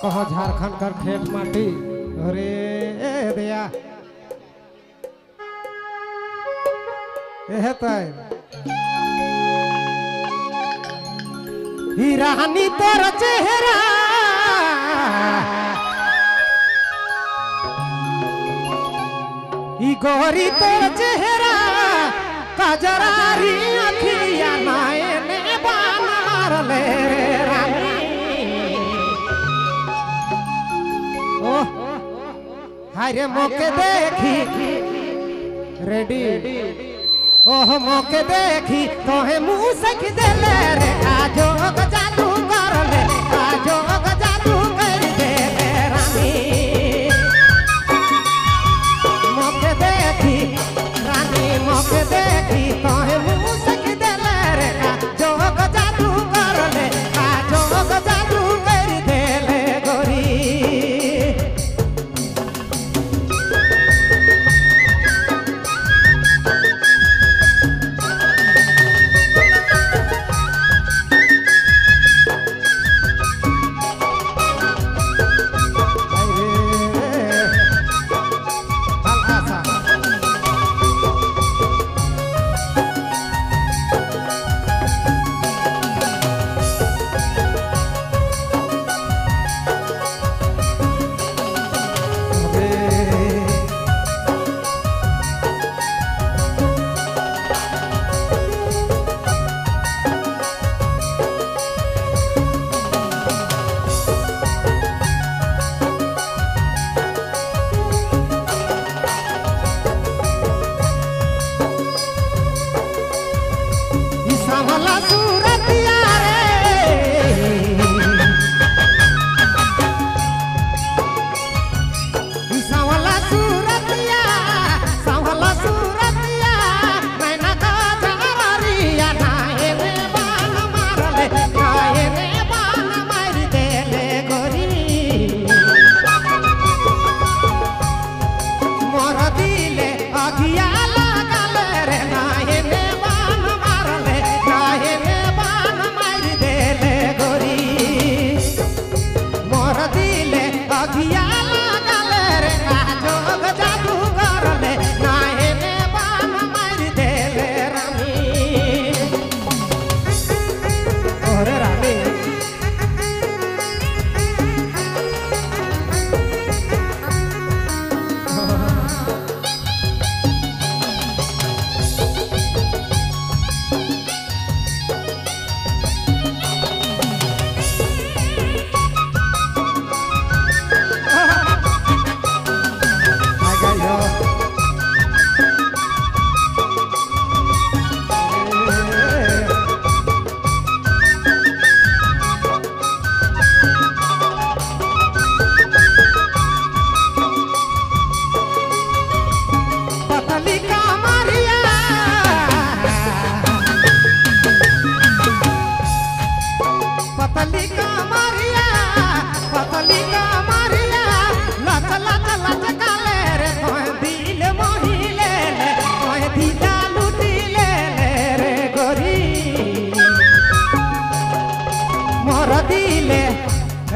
कहो झारखंड कर खेत माटी अरे दया रानी तोर चेहरा गोरी तोर चेहरा कजरारी अखिया नायने बानर ले रानी ओह हाय मौके देखी रेडी ओह मौके देखी तोहे मुँह से खिदले रे आजो जादू कर ले आजो जादू कर दे रानी मौके देखी रानी मौके देखी तोहे मुँह से खिदले रे आजो जादू कर ले आजो जादू कर दे ले गोरी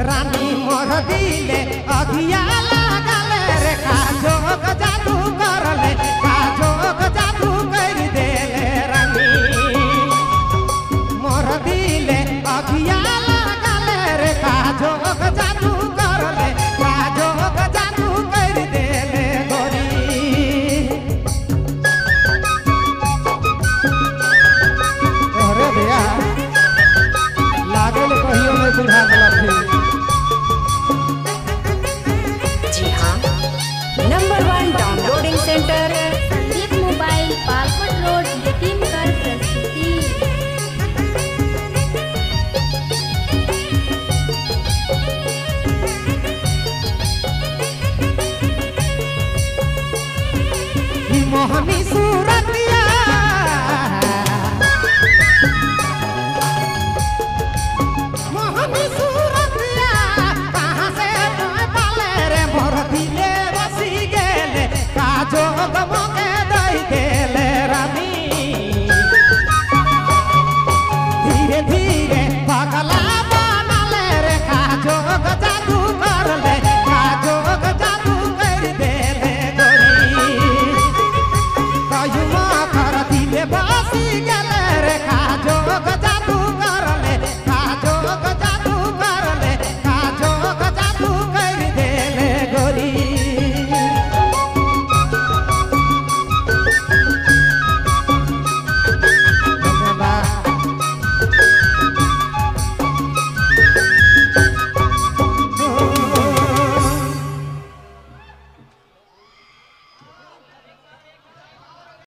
रानी मोर दिले अगिया